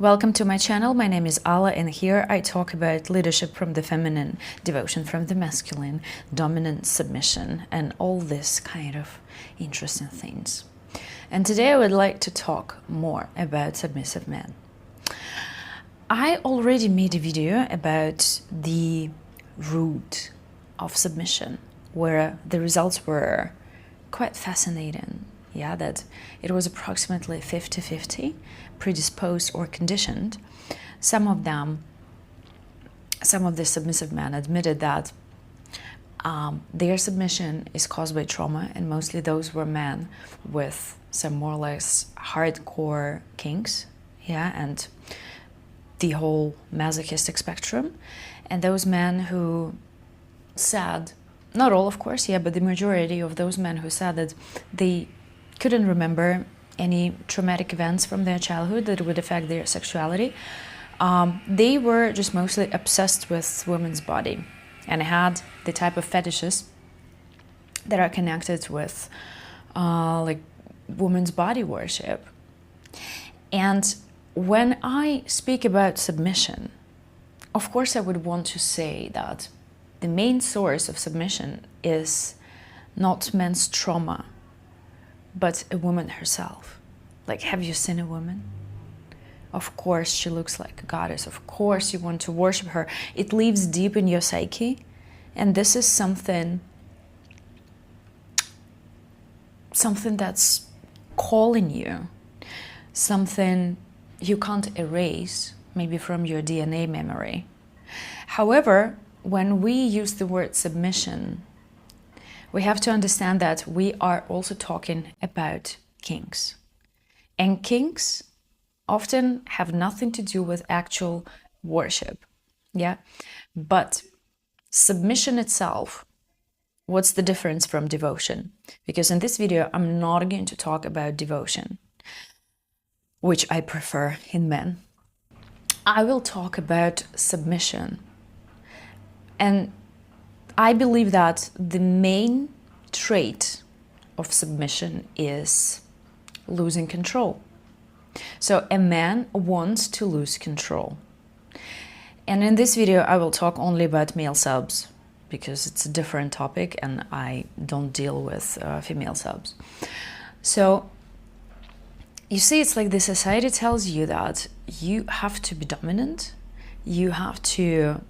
Welcome to my channel. My name is Ala, and here I talk about leadership from the feminine, devotion from the masculine, dominance, submission, and all this kind of interesting things. And today I would like to talk more about submissive men. I already made a video about the root of submission, where the results were quite fascinating. Yeah, that it was approximately 50-50, predisposed or conditioned. Some of the submissive men admitted that their submission is caused by trauma, and mostly those were men with some more or less hardcore kinks, yeah, and the whole masochistic spectrum. And those men who said, not all of course, yeah, but the majority of those men who said that they couldn't remember any traumatic events from their childhood that would affect their sexuality. They were just mostly obsessed with women's body and had the type of fetishes that are connected with like women's body worship. And when I speak about submission, of course I would want to say that the main source of submission is not men's trauma, but a woman herself. Like, have you seen a woman? Of course she looks like a goddess. Of course you want to worship her. It lives deep in your psyche, and this is something that's calling you, something you can't erase, maybe from your DNA memory. However, when we use the word submission, we have to understand that we are also talking about kinks. And kinks often have nothing to do with actual worship, yeah? But submission itself, what's the difference from devotion? Because in this video, I'm not going to talk about devotion, which I prefer in men. I will talk about submission. And I believe that the main trait of submission is losing control. So a man wants to lose control. And in this video, I will talk only about male subs because it's a different topic and I don't deal with female subs. So you see, it's like the society tells you that you have to be dominant, you have to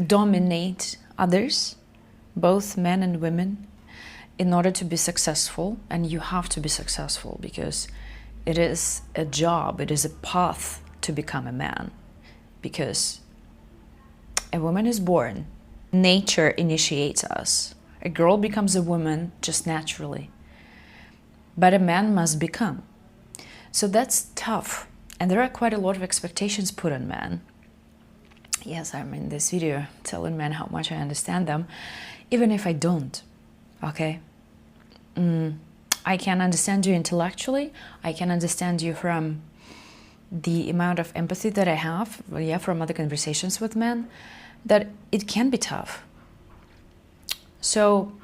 dominate others, both men and women, in order to be successful. And you have to be successful because it is a job, it is a path to become a man, because a woman is born, nature initiates us. A girl becomes a woman just naturally, but a man must become. So that's tough, and there are quite a lot of expectations put on men. Yes, I'm in this video telling men how much I understand them, even if I don't, okay? I can understand you intellectually, I can understand you from the amount of empathy that I have, yeah, from other conversations with men, that it can be tough. So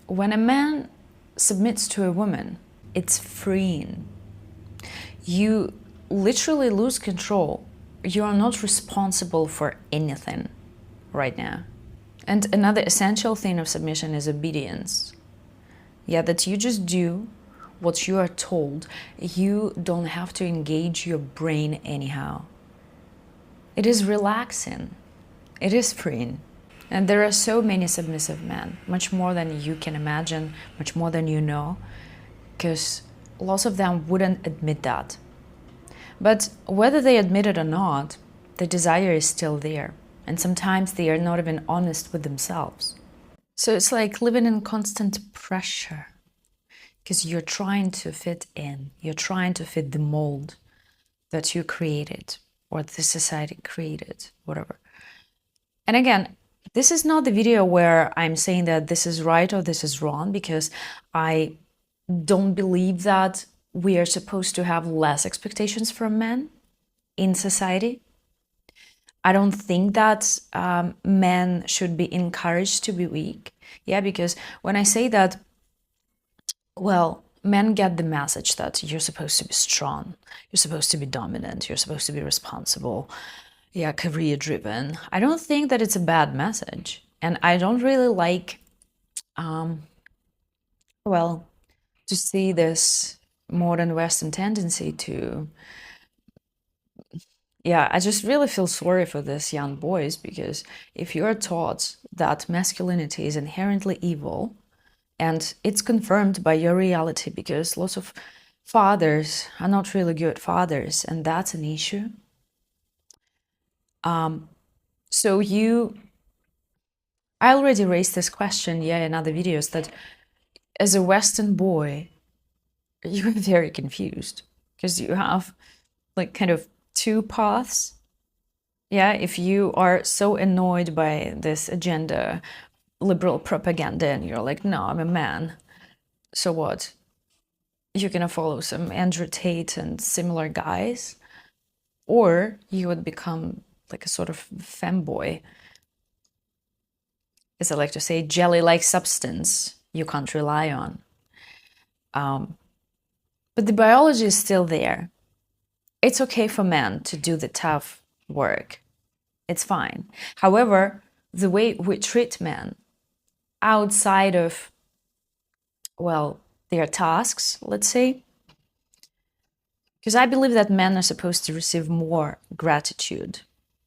when a man submits to a woman, it's freeing. You literally lose control. You are not responsible for anything right now. And another essential thing of submission is obedience. Yeah, that you just do what you are told. You don't have to engage your brain anyhow. It is relaxing. It is freeing. And there are so many submissive men, much more than you can imagine, much more than you know, because lots of them wouldn't admit that. But whether they admit it or not, the desire is still there. And sometimes they are not even honest with themselves. So it's like living in constant pressure, because you're trying to fit in. You're trying to fit the mold that you created, or the society created, whatever. And again, this is not the video where I'm saying that this is right or this is wrong, because I don't believe that we are supposed to have less expectations from men in society. I don't think that men should be encouraged to be weak. Yeah, because when I say that, well, men get the message that you're supposed to be strong, you're supposed to be dominant, you're supposed to be responsible, yeah, career driven. I don't think that it's a bad message. And I don't really like, well, to see this modern Western tendency to, yeah, I just really feel sorry for these young boys, because if you're taught that masculinity is inherently evil, and it's confirmed by your reality, because lots of fathers are not really good fathers, and that's an issue. So I already raised this question, yeah, in other videos, that as a Western boy, you're very confused, because you have like kind of two paths. Yeah, if you are so annoyed by this agenda, liberal propaganda, and you're like, no, I'm a man, so what? You're gonna follow some Andrew Tate and similar guys, or you would become like a sort of femboy, as I like to say, jelly-like substance you can't rely on. But the biology is still there. It's okay for men to do the tough work. It's fine. However, the way we treat men outside of, well, their tasks, let's say, because I believe that men are supposed to receive more gratitude.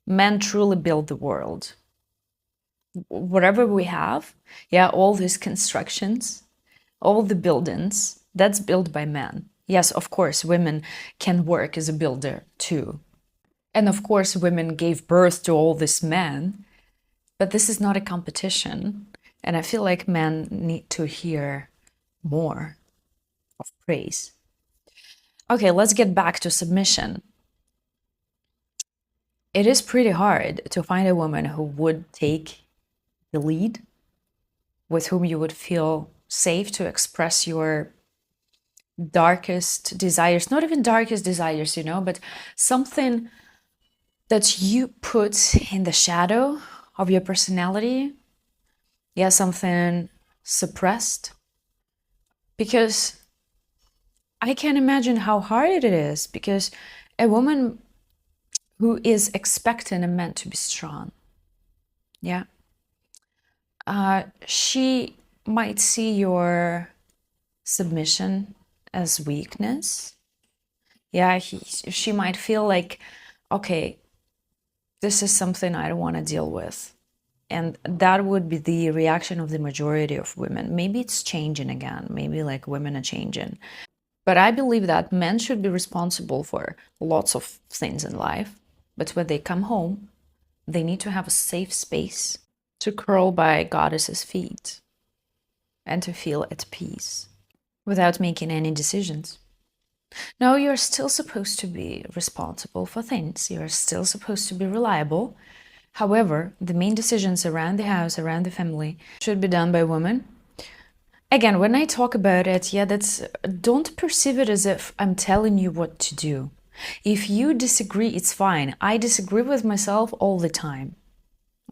Men truly build the world. Whatever we have, yeah, all these constructions, all the buildings, that's built by men. Yes, of course, women can work as a builder too. And of course, women gave birth to all these men, but this is not a competition. And I feel like men need to hear more of praise. Okay, let's get back to submission. It is pretty hard to find a woman who would take the lead, with whom you would feel safe to express your darkest desires, not even darkest desires, but something that you put in the shadow of your personality. Yeah, something suppressed. Because I can imagine how hard it is, because a woman who is expecting a man to be strong, yeah, she might see your submission as weakness. Yeah, she might feel like, okay, this is something I don't want to deal with. And that would be the reaction of the majority of women. Maybe it's changing again. Maybe like women are changing. But I believe that men should be responsible for lots of things in life. But when they come home, they need to have a safe space to curl by goddess's feet and to feel at peace without making any decisions. No, you're still supposed to be responsible for things. You're still supposed to be reliable. However, the main decisions around the house, around the family, should be done by women. Again, when I talk about it, yeah, don't perceive it as if I'm telling you what to do. If you disagree, it's fine. I disagree with myself all the time.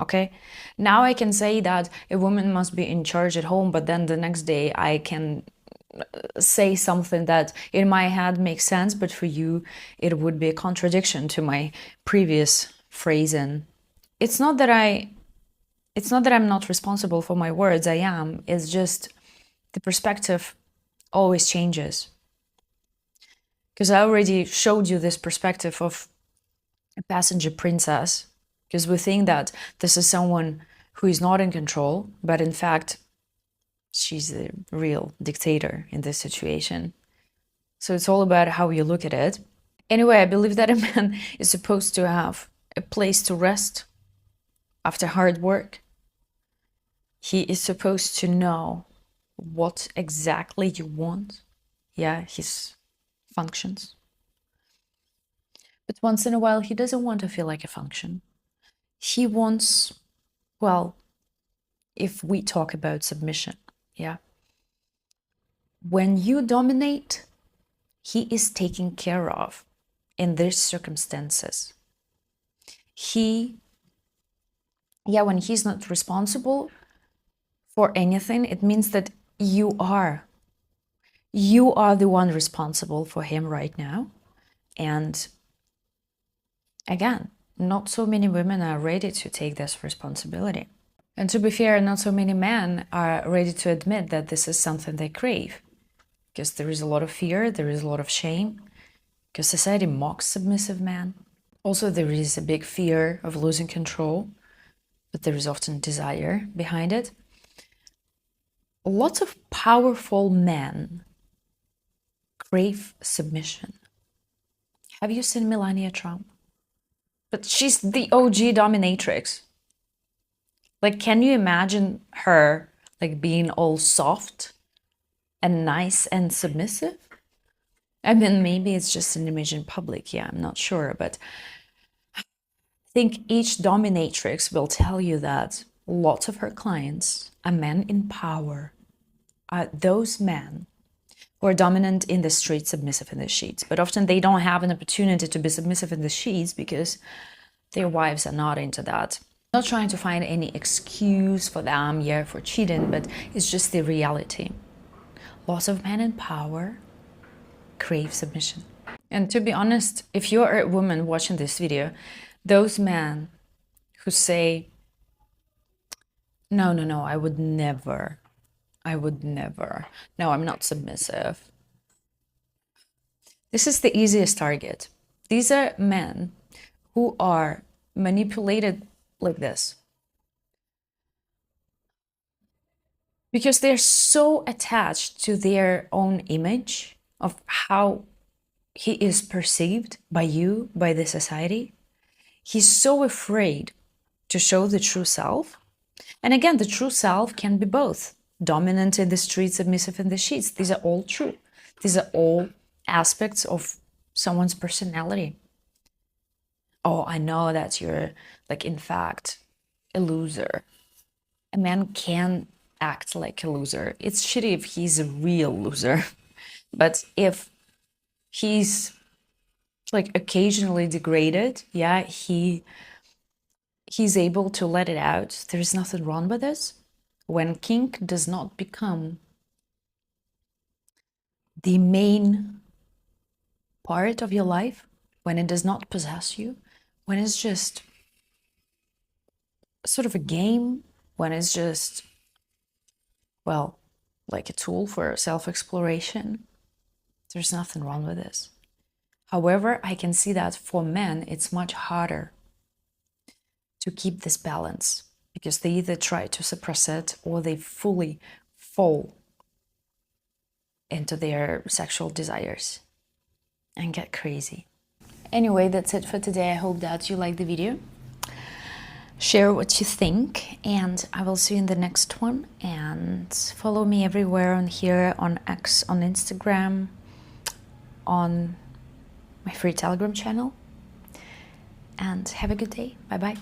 Okay? Now I can say that a woman must be in charge at home, but then the next day I can say something that in my head makes sense, but for you it would be a contradiction to my previous phrasing. It's not that I'm not responsible for my words. I am. It's just the perspective always changes. Because I already showed you this perspective of a passenger princess, because we think that this is someone who is not in control, but in fact, she's the real dictator in this situation. So it's all about how you look at it. Anyway, I believe that a man is supposed to have a place to rest after hard work. He is supposed to know what exactly you want. Yeah, his functions. But once in a while, he doesn't want to feel like a function. He wants, well, if we talk about submission, yeah, when you dominate, he is taken care of in these circumstances. When he's not responsible for anything, it means that you are. You are the one responsible for him right now. And again, not so many women are ready to take this responsibility. And to be fair, not so many men are ready to admit that this is something they crave. Because there is a lot of fear, there is a lot of shame, because society mocks submissive men. Also, there is a big fear of losing control, but there is often desire behind it. Lots of powerful men crave submission. Have you seen Melania Trump? But she's the OG dominatrix. Like, can you imagine her like being all soft and nice and submissive? I mean, maybe it's just an image in public. Yeah, I'm not sure, but I think each dominatrix will tell you that lots of her clients are men in power, are those men who are dominant in the street, submissive in the sheets. But often they don't have an opportunity to be submissive in the sheets because their wives are not into that. I'm not trying to find any excuse for them, yeah, for cheating, but it's just the reality. Lots of men in power crave submission. And to be honest, if you're a woman watching this video, those men who say, no, I would never, no, I'm not submissive. This is the easiest target. These are men who are manipulated like this because they're so attached to their own image of how he is perceived by you, by the society. He's so afraid to show the true self. And again, the true self can be both dominant in the streets, submissive in the sheets. These are all true. These are all aspects of someone's personality. Oh, I know that you're, like, in fact, a loser. A man can act like a loser. It's shitty if he's a real loser. But if he's, like, occasionally degraded, yeah, he's able to let it out. There's nothing wrong with this. When kink does not become the main part of your life, when it does not possess you, when it's just sort of a game, when it's just, well, like a tool for self-exploration, there's nothing wrong with this. However, I can see that for men, it's much harder to keep this balance because they either try to suppress it or they fully fall into their sexual desires and get crazy. Anyway, that's it for today. I hope that you liked the video. Share what you think, and I will see you in the next one. And follow me everywhere on here, on X, on Instagram, on my free Telegram channel. And have a good day. Bye bye.